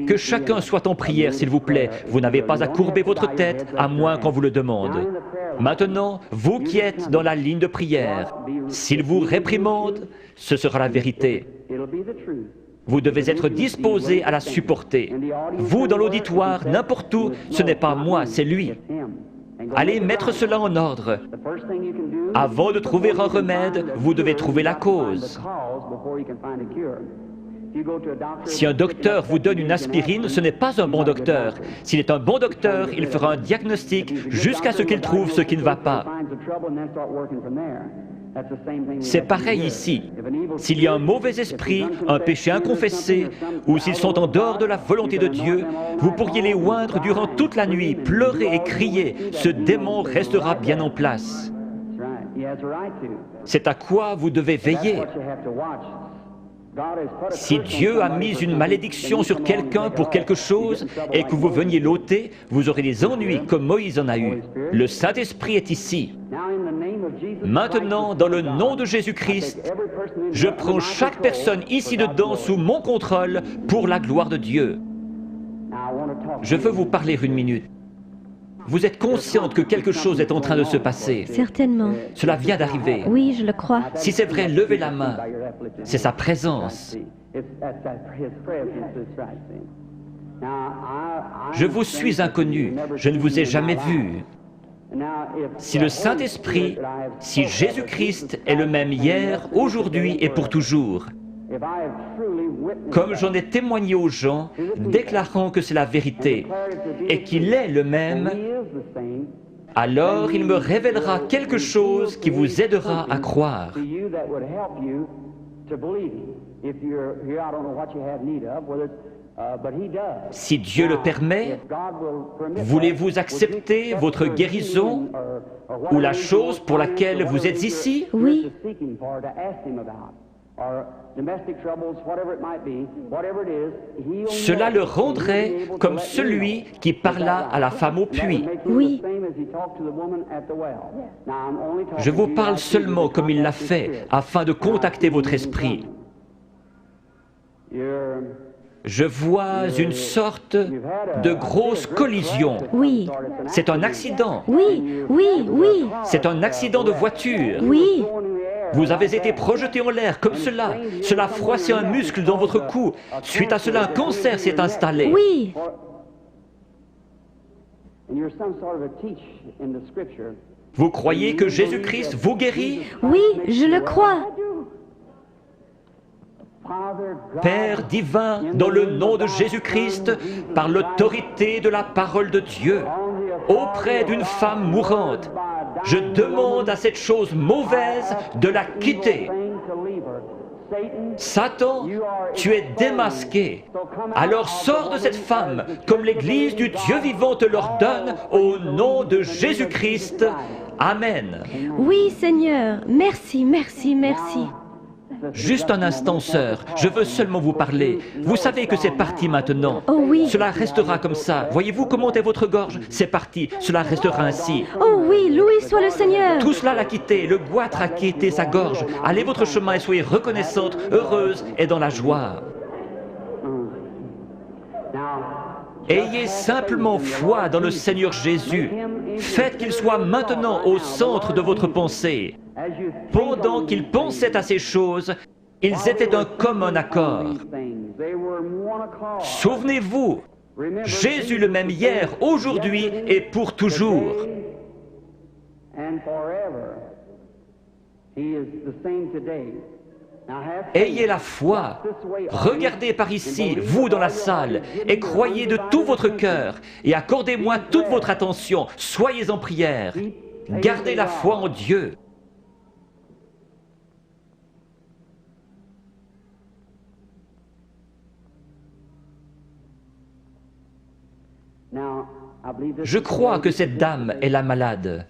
[SPEAKER 1] Que chacun soit en prière, s'il vous plaît. Vous n'avez pas à courber votre tête, à moins qu'on vous le demande. Maintenant, vous qui êtes dans la ligne de prière, s'il vous réprimande, ce sera la vérité. Vous devez être disposé à la supporter. Vous, dans l'auditoire, n'importe où, ce n'est pas moi, c'est lui. Allez mettre cela en ordre. Avant de trouver un remède, vous devez trouver la cause. Si un docteur vous donne une aspirine, ce n'est pas un bon docteur. S'il est un bon docteur, il fera un diagnostic jusqu'à ce qu'il trouve ce qui ne va pas. C'est pareil ici. S'il y a un mauvais esprit, un péché inconfessé, ou s'ils sont en dehors de la volonté de Dieu, vous pourriez les oindre durant toute la nuit, pleurer et crier. Ce démon restera bien en place. C'est à quoi vous devez veiller. Si Dieu a mis une malédiction sur quelqu'un pour quelque chose et que vous veniez l'ôter, vous aurez des ennuis comme Moïse en a eu. Le Saint-Esprit est ici. Maintenant, dans le nom de Jésus-Christ, je prends chaque personne ici dedans sous mon contrôle pour la gloire de Dieu. Je veux vous parler une minute. Vous êtes consciente que quelque chose est en train de se passer.
[SPEAKER 2] Certainement.
[SPEAKER 1] Cela vient d'arriver.
[SPEAKER 2] Oui, je le crois.
[SPEAKER 1] Si c'est vrai, levez la main. C'est sa présence. Je vous suis inconnu. Je ne vous ai jamais vu. Si le Saint-Esprit, si Jésus-Christ est le même hier, aujourd'hui et pour toujours, comme j'en ai témoigné aux gens, déclarant que c'est la vérité et qu'il est le même, alors il me révélera quelque chose qui vous aidera à croire. Si Dieu le permet, voulez-vous accepter votre guérison ou la chose pour laquelle vous êtes ici?
[SPEAKER 2] Oui.
[SPEAKER 1] Cela le rendrait comme celui qui parla à la femme au puits.
[SPEAKER 2] Oui.
[SPEAKER 1] Je vous parle seulement comme il l'a fait, afin de contacter votre esprit. Je vois une sorte de grosse collision.
[SPEAKER 2] Oui.
[SPEAKER 1] C'est un accident.
[SPEAKER 2] Oui, oui, oui.
[SPEAKER 1] C'est un accident de voiture.
[SPEAKER 2] Oui.
[SPEAKER 1] Vous avez été projeté en l'air comme cela. Cela froissait un muscle dans votre cou. Suite à cela, un cancer s'est installé.
[SPEAKER 2] Oui.
[SPEAKER 1] Vous croyez que Jésus-Christ vous guérit?
[SPEAKER 2] Oui, je le crois.
[SPEAKER 1] Père divin, dans le nom de Jésus-Christ, par l'autorité de la parole de Dieu, auprès d'une femme mourante, je demande à cette chose mauvaise de la quitter. Satan, tu es démasqué. Alors sors de cette femme, comme l'Église du Dieu vivant te l'ordonne, au nom de Jésus-Christ. Amen.
[SPEAKER 2] Oui, Seigneur. Merci, merci, merci.
[SPEAKER 1] Juste un instant, sœur, je veux seulement vous parler. Vous savez que c'est parti maintenant.
[SPEAKER 2] Oh oui.
[SPEAKER 1] Cela restera comme ça. Voyez-vous comment est votre gorge? C'est parti, cela restera ainsi.
[SPEAKER 2] Oh oui, loué soit le Seigneur.
[SPEAKER 1] Tout cela l'a quitté, le goitre a quitté sa gorge. Allez votre chemin et soyez reconnaissante, heureuse et dans la joie. Ayez simplement foi dans le Seigneur Jésus. Faites qu'il soit maintenant au centre de votre pensée. Pendant qu'ils pensaient à ces choses, ils étaient d'un commun accord. Souvenez-vous, Jésus le même hier, aujourd'hui et pour toujours. Ayez la foi. Regardez par ici, vous dans la salle, et croyez de tout votre cœur, et accordez-moi toute votre attention. Soyez en prière. Gardez la foi en Dieu. Je crois que cette dame est la malade.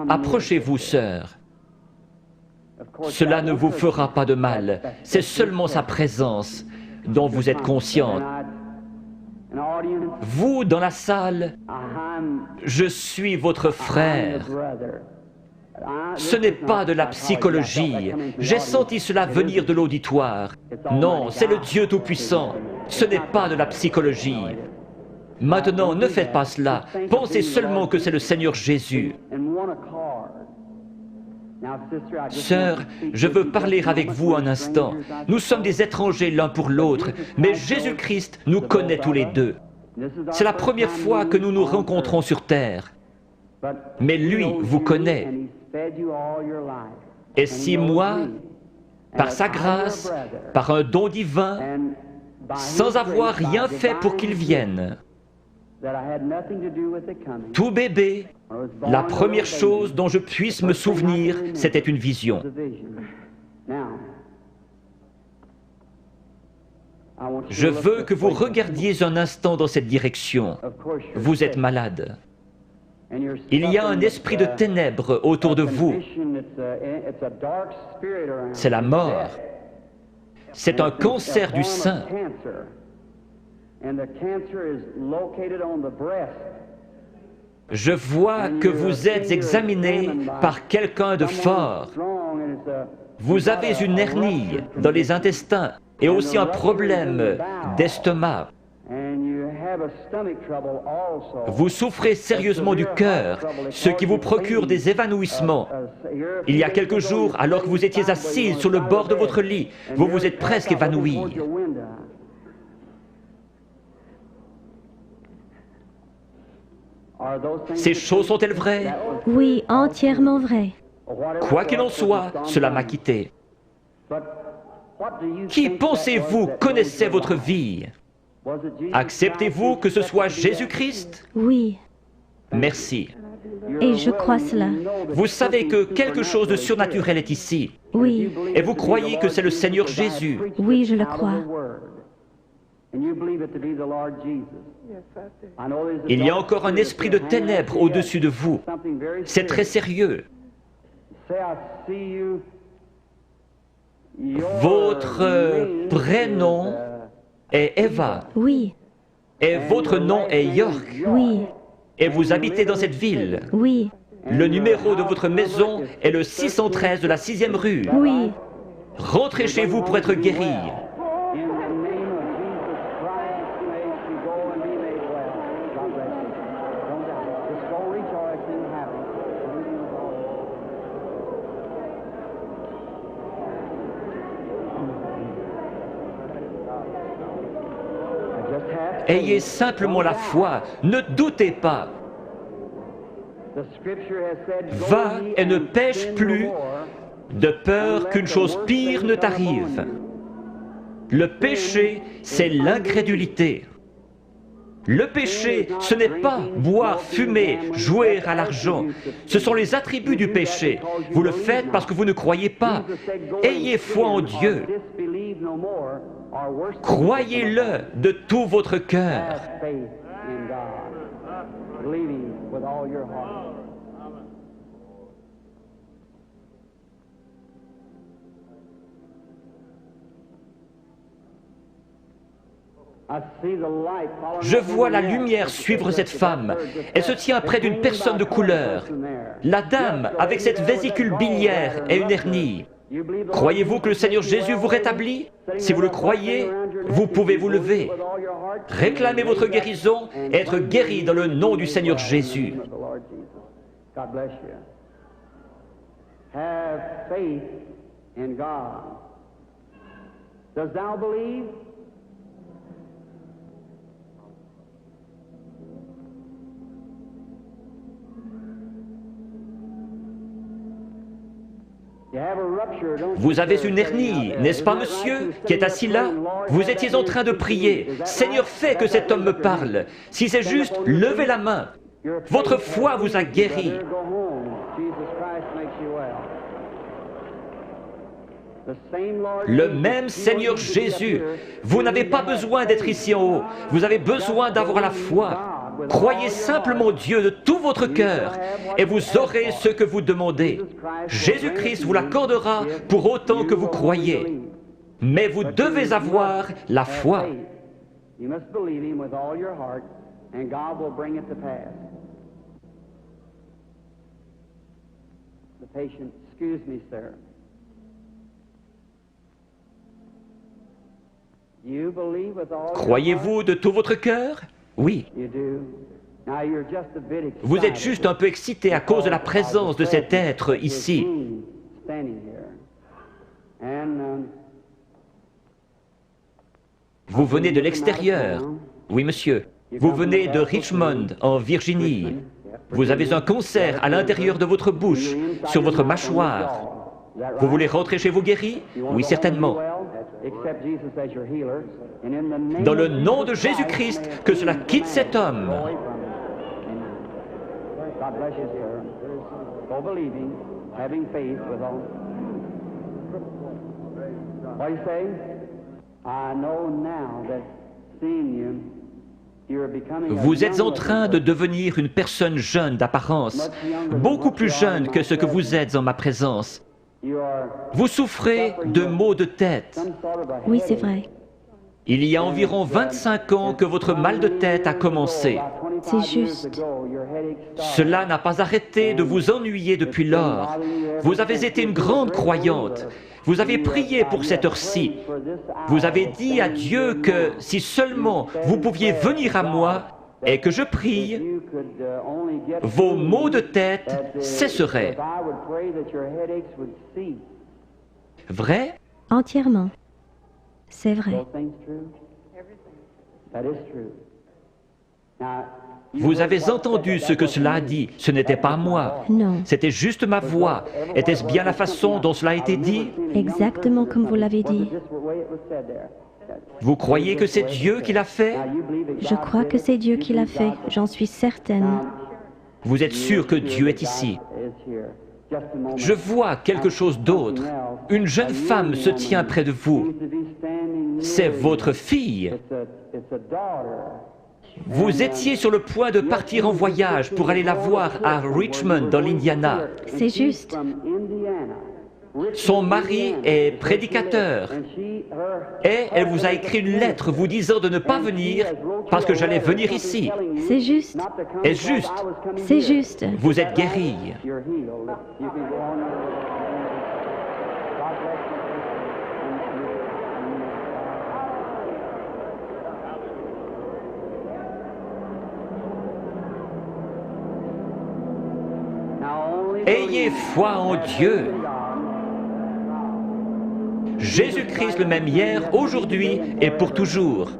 [SPEAKER 1] Approchez-vous, sœur. Cela ne vous fera pas de mal. C'est seulement sa présence dont vous êtes consciente. Vous, dans la salle, je suis votre frère. Ce n'est pas de la psychologie. J'ai senti cela venir de l'auditoire. Non, c'est le Dieu Tout-Puissant. Ce n'est pas de la psychologie. Maintenant, ne faites pas cela. Pensez seulement que c'est le Seigneur Jésus. Sœur, je veux parler avec vous un instant. Nous sommes des étrangers l'un pour l'autre, mais Jésus-Christ nous connaît tous les deux. C'est la première fois que nous nous rencontrons sur terre. Mais lui vous connaît. Et si moi, par sa grâce, par un don divin, sans avoir rien fait pour qu'il vienne, tout bébé, la première chose dont je puisse me souvenir, c'était une vision. Je veux que vous regardiez un instant dans cette direction. Vous êtes malade. Il y a un esprit de ténèbres autour de vous. C'est la mort. C'est un cancer du sein. Je vois que vous êtes examiné par quelqu'un de fort. Vous avez une hernie dans les intestins et aussi un problème d'estomac. Vous souffrez sérieusement du cœur, ce qui vous procure des évanouissements. Il y a quelques jours, alors que vous étiez assise sur le bord de votre lit, vous vous êtes presque évanoui. Ces choses sont-elles vraies?
[SPEAKER 2] Oui, entièrement vrai.
[SPEAKER 1] Quoi qu'il en soit, cela m'a quitté. Qui pensez-vous connaissait votre vie? Acceptez-vous que ce soit Jésus-Christ?
[SPEAKER 2] Oui,
[SPEAKER 1] Merci.
[SPEAKER 2] et je crois cela.
[SPEAKER 1] Vous savez que quelque chose de surnaturel est ici.
[SPEAKER 2] Oui,
[SPEAKER 1] Et vous croyez que c'est le Seigneur Jésus.
[SPEAKER 2] oui, je le crois.
[SPEAKER 1] Il y a encore un esprit de ténèbres au-dessus de vous. C'est très sérieux. Votre prénom est Eva.
[SPEAKER 2] Oui,
[SPEAKER 1] Et votre nom est York.
[SPEAKER 2] oui,
[SPEAKER 1] Et vous habitez dans cette ville.
[SPEAKER 2] oui,
[SPEAKER 1] Le numéro de votre maison est le 613 de la 6e rue.
[SPEAKER 2] oui.
[SPEAKER 1] Rentrez chez vous pour être guéri. Ayez simplement la foi, ne doutez pas. Va et ne pêche plus, de peur qu'une chose pire ne t'arrive. Le péché, c'est l'incrédulité. Le péché, ce n'est pas boire, fumer, jouer à l'argent. Ce sont les attributs du péché. Vous le faites parce que vous ne croyez pas. Ayez foi en Dieu. Croyez-le de tout votre cœur. Je vois la lumière suivre cette femme. Elle se tient près d'une personne de couleur. La dame, avec cette vésicule biliaire et une hernie. Croyez-vous que le Seigneur Jésus vous rétablit? Si vous le croyez, vous pouvez vous lever. Réclamez votre guérison et être guéri dans le nom du Seigneur Jésus.
[SPEAKER 3] Have faith in God. Does thou believe?
[SPEAKER 1] Vous avez une hernie, n'est-ce pas, monsieur, qui est assis là? Vous étiez en train de prier. Seigneur, fais que cet homme me parle. Si c'est juste, levez la main. Votre foi vous a guéri. Le même Seigneur Jésus. Vous n'avez pas besoin d'être ici en haut. Vous avez besoin d'avoir la foi. Croyez simplement Dieu de tout votre cœur et vous aurez ce que vous demandez. Jésus-Christ vous l'accordera pour autant que vous croyez. Mais vous devez avoir la foi.
[SPEAKER 3] You must believe him with all your heart, and God will bring it to pass. The patient, excuse me, sir. You believe with all your
[SPEAKER 1] Croyez-vous de tout votre cœur? Oui.
[SPEAKER 3] heart? You do. Now you're just a bit excited.
[SPEAKER 1] Vous êtes juste un peu excité à cause de la présence de cet être ici.
[SPEAKER 3] Standing here. And
[SPEAKER 1] Vous venez de l'extérieur. Oui, monsieur. Vous venez de Richmond, en Virginie. Vous avez un concert à l'intérieur de votre bouche, sur votre mâchoire. Vous voulez rentrer chez vous guéri? Oui, certainement. Dans le nom de Jésus-Christ, que cela quitte cet homme.
[SPEAKER 3] God bless you, sir. Go believing, having faith with all. What do you say? I know now that seeing you, you're becoming a
[SPEAKER 1] Vous êtes en
[SPEAKER 3] young
[SPEAKER 1] train de devenir une personne jeune d'apparence, beaucoup plus jeune que ce que vous êtes en ma présence.
[SPEAKER 3] You are
[SPEAKER 1] Vous souffrez de maux de tête.
[SPEAKER 3] some sort of a
[SPEAKER 2] Oui, c'est
[SPEAKER 3] headache.
[SPEAKER 2] vrai.
[SPEAKER 1] Il y a environ 25 ans que votre mal de tête a commencé.
[SPEAKER 3] About 25
[SPEAKER 2] C'est
[SPEAKER 3] years
[SPEAKER 2] juste.
[SPEAKER 3] ago, your headache started.
[SPEAKER 1] Cela n'a pas arrêté de vous ennuyer depuis lors. Vous avez été une grande croyante. Vous avez prié pour cette heure-ci. Vous avez dit à Dieu que si seulement vous pouviez venir à moi et que je prie,
[SPEAKER 3] You could only get
[SPEAKER 1] vos
[SPEAKER 3] through
[SPEAKER 1] maux de
[SPEAKER 3] that,
[SPEAKER 1] tête cesseraient.
[SPEAKER 3] if I would pray that your headaches would cease.
[SPEAKER 1] Vrai?
[SPEAKER 2] Entièrement. C'est vrai.
[SPEAKER 3] Those things true? That is true. Now, you
[SPEAKER 1] Vous
[SPEAKER 3] heard
[SPEAKER 1] avez
[SPEAKER 3] what
[SPEAKER 1] entendu
[SPEAKER 3] said,
[SPEAKER 1] ce
[SPEAKER 3] that
[SPEAKER 1] que
[SPEAKER 3] wasn't
[SPEAKER 1] cela a
[SPEAKER 3] me.
[SPEAKER 1] dit. Ce n'était pas moi.
[SPEAKER 2] Non.
[SPEAKER 1] C'était juste ma voix. Était-ce bien la façon dont cela a été dit?
[SPEAKER 2] Exactement comme vous l'avez dit.
[SPEAKER 1] Vous croyez que c'est Dieu qui l'a fait?
[SPEAKER 2] Je crois que c'est Dieu qui l'a fait. J'en suis certaine.
[SPEAKER 1] Vous êtes sûr que Dieu est ici? Je vois quelque chose d'autre. Une jeune femme se tient près de vous. C'est votre fille. Vous étiez sur le point de partir en voyage pour aller la voir à Richmond, dans l'Indiana.
[SPEAKER 2] C'est juste.
[SPEAKER 1] Son mari est prédicateur et elle vous a écrit une lettre vous disant de ne pas venir parce que j'allais venir ici.
[SPEAKER 2] C'est juste.
[SPEAKER 1] Est-ce juste?
[SPEAKER 2] C'est juste.
[SPEAKER 1] Vous êtes guéri. Ayez foi en Dieu. Jésus-Christ le même hier, aujourd'hui et pour toujours.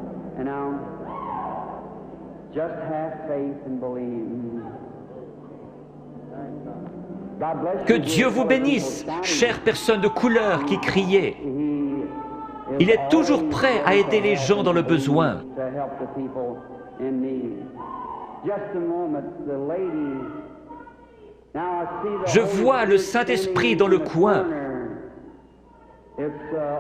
[SPEAKER 1] Que Dieu vous bénisse, chère personne de couleur qui criait. Il est toujours prêt à aider les gens dans le besoin. Je vois le Saint-Esprit dans le coin.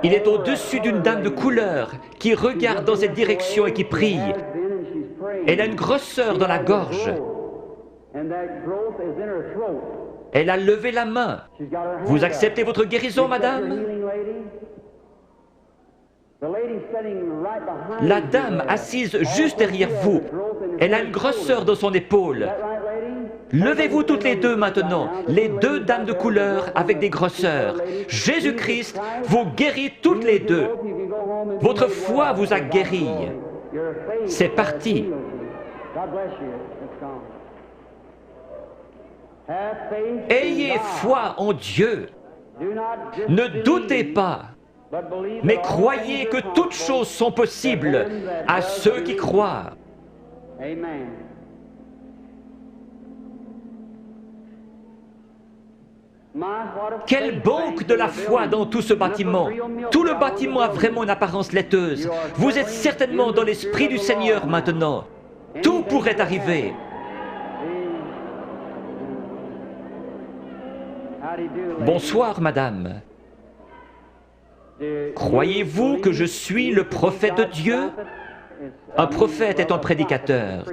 [SPEAKER 1] Il est au-dessus d'une dame de couleur qui regarde dans cette direction et qui prie. Elle a une grosseur dans la gorge. Elle a levé la main. Vous acceptez votre guérison, madame? La dame assise juste derrière vous, elle a une grosseur dans son épaule. Levez-vous toutes les deux maintenant, les deux dames de couleur avec des grosseurs. Jésus-Christ vous guérit toutes les deux. Votre foi vous a guéri. C'est parti. Ayez foi en Dieu. Ne doutez pas, mais croyez que toutes choses sont possibles à ceux qui croient. Quelle banque de la foi dans tout ce bâtiment! Tout le bâtiment a vraiment une apparence laiteuse. Vous êtes certainement dans l'Esprit du Seigneur maintenant. Tout pourrait arriver. Bonsoir, madame. Croyez-vous que je suis le prophète de Dieu? Un prophète est un prédicateur.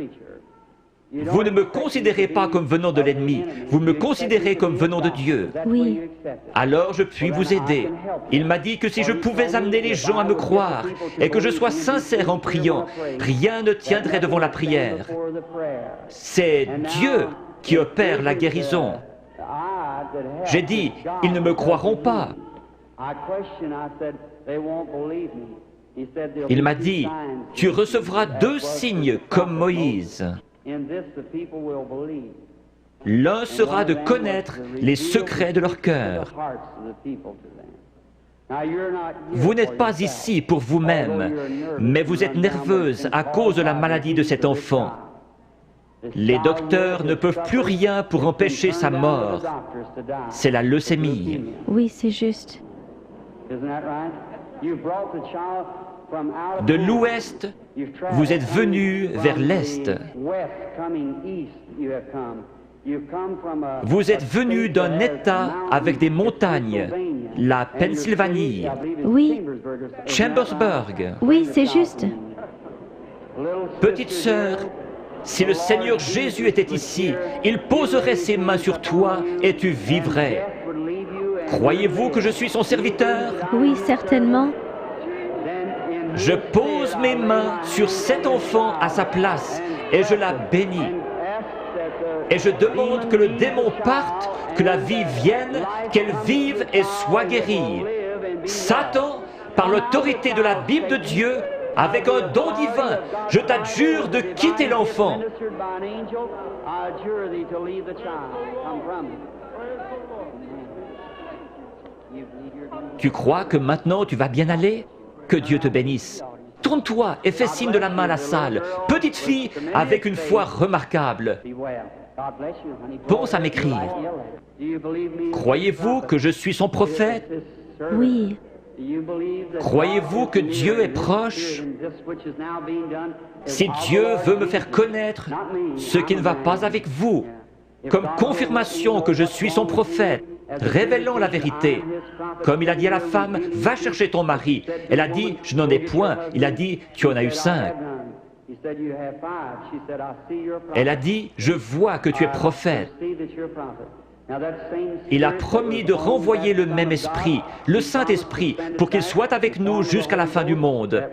[SPEAKER 1] Vous ne me considérez pas comme venant de l'ennemi, vous me considérez comme venant de Dieu.
[SPEAKER 2] Oui.
[SPEAKER 1] Alors je puis vous aider. Il m'a dit que si je pouvais amener les gens à me croire et que je sois sincère en priant, rien ne tiendrait devant la prière. C'est Dieu qui opère la guérison. J'ai dit, ils ne me croiront pas. Il m'a dit, tu recevras 2 signes comme Moïse. L'un sera de connaître les secrets de leur cœur. Vous n'êtes pas ici pour vous-même, mais vous êtes nerveuse à cause de la maladie de cet enfant. Les docteurs ne peuvent plus rien pour empêcher sa mort. C'est la leucémie.
[SPEAKER 2] Oui, c'est juste.
[SPEAKER 1] De l'ouest, vous êtes venu vers l'est. Vous êtes venu d'un État avec des montagnes, la Pennsylvanie,
[SPEAKER 2] Oui.
[SPEAKER 1] Chambersburg.
[SPEAKER 2] Oui, c'est juste.
[SPEAKER 1] Petite sœur, si le Seigneur Jésus était ici, il poserait ses mains sur toi et tu vivrais. Croyez-vous que je suis son serviteur?
[SPEAKER 2] Oui, certainement.
[SPEAKER 1] Je pose mes mains sur cet enfant à sa place et je la bénis. Et je demande que le démon parte, que la vie vienne, qu'elle vive et soit guérie. Satan, par l'autorité de la Bible de Dieu, avec un don divin, je t'adjure de quitter l'enfant. Tu crois que maintenant tu vas bien aller? Que Dieu te bénisse. Tourne-toi et fais signe de la main à la salle. Petite fille avec une foi remarquable. Pense à m'écrire. Croyez-vous que je suis son prophète?
[SPEAKER 2] Oui.
[SPEAKER 1] Croyez-vous que Dieu est proche? Si Dieu veut me faire connaître ce qui ne va pas avec vous, comme confirmation que je suis son prophète, révélant la vérité, comme il a dit à la femme, va chercher ton mari. Elle a dit, je n'en ai point. Il a dit, tu en as eu 5. Elle a dit, je vois que tu es prophète. Il a promis de renvoyer le même esprit, le Saint-Esprit, pour qu'il soit avec nous jusqu'à la fin du monde.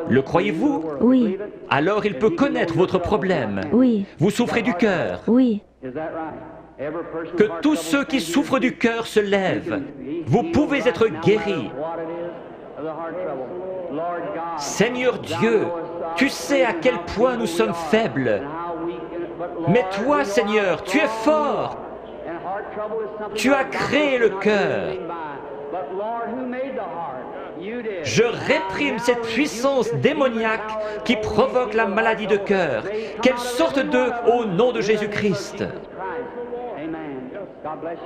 [SPEAKER 1] Le croyez-vous?
[SPEAKER 2] Oui.
[SPEAKER 1] Alors il peut connaître votre problème.
[SPEAKER 2] Oui.
[SPEAKER 1] Vous souffrez du cœur.
[SPEAKER 2] Oui.
[SPEAKER 1] Que tous ceux qui souffrent du cœur se lèvent. Vous pouvez être guéris. Seigneur Dieu, tu sais à quel point nous sommes faibles. Mais toi, Seigneur, tu es fort. Tu as créé le cœur. Je réprime cette puissance démoniaque qui provoque la maladie de cœur. Qu'elle sorte d'eux au nom de Jésus-Christ.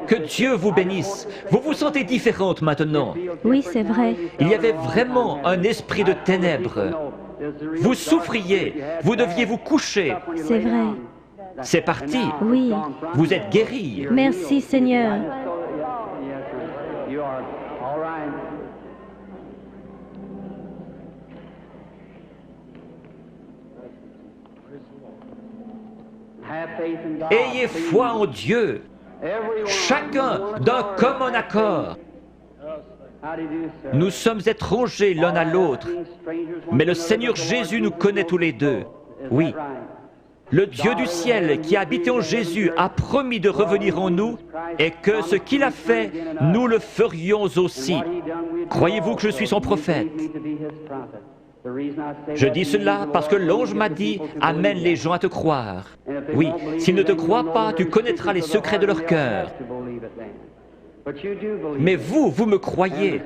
[SPEAKER 1] Que Dieu vous bénisse. Vous vous sentez différente maintenant.
[SPEAKER 2] Oui, c'est vrai.
[SPEAKER 1] Il y avait vraiment un esprit de ténèbres. Vous souffriez. Vous deviez vous coucher.
[SPEAKER 2] C'est vrai.
[SPEAKER 1] C'est parti.
[SPEAKER 2] Oui.
[SPEAKER 1] Vous êtes guéri.
[SPEAKER 2] Merci, Seigneur. Ayez foi en Dieu, chacun d'un commun accord. Nous sommes étrangers l'un à l'autre, mais le Seigneur Jésus nous connaît tous les deux. Oui. Le Dieu du ciel qui a habité en Jésus a promis de revenir en nous et que ce qu'il a fait, nous le ferions aussi. Croyez-vous que je suis son prophète? Je dis cela parce que l'ange m'a dit « Amène les gens à te croire ». Oui, s'ils ne te croient pas, tu connaîtras les secrets de leur cœur. Mais vous, vous me croyez,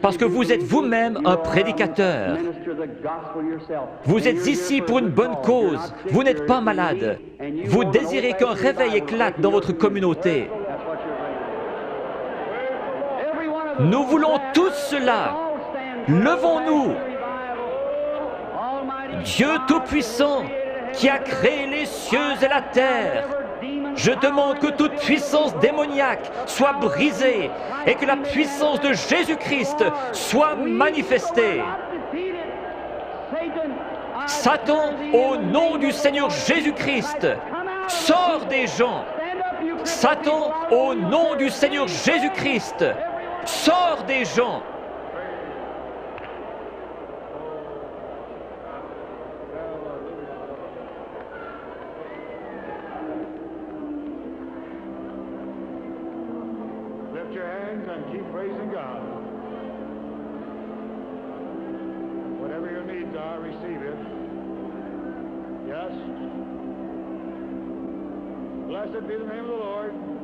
[SPEAKER 2] parce que vous êtes vous-même un prédicateur. Vous êtes ici pour une bonne cause, vous n'êtes pas malade. Vous désirez qu'un réveil éclate dans votre communauté. Nous voulons tous cela. Levons-nous. Dieu Tout-Puissant, qui a créé les cieux et la terre, je demande que toute puissance démoniaque soit brisée et que la puissance de Jésus-Christ soit manifestée.
[SPEAKER 1] Satan, au nom du Seigneur Jésus-Christ, sors des gens. Satan, au nom du Seigneur Jésus-Christ, sors des gens.
[SPEAKER 4] Lift your hands and keep praising God. Whatever your needs are, receive it. Yes. Blessed be the name of the Lord.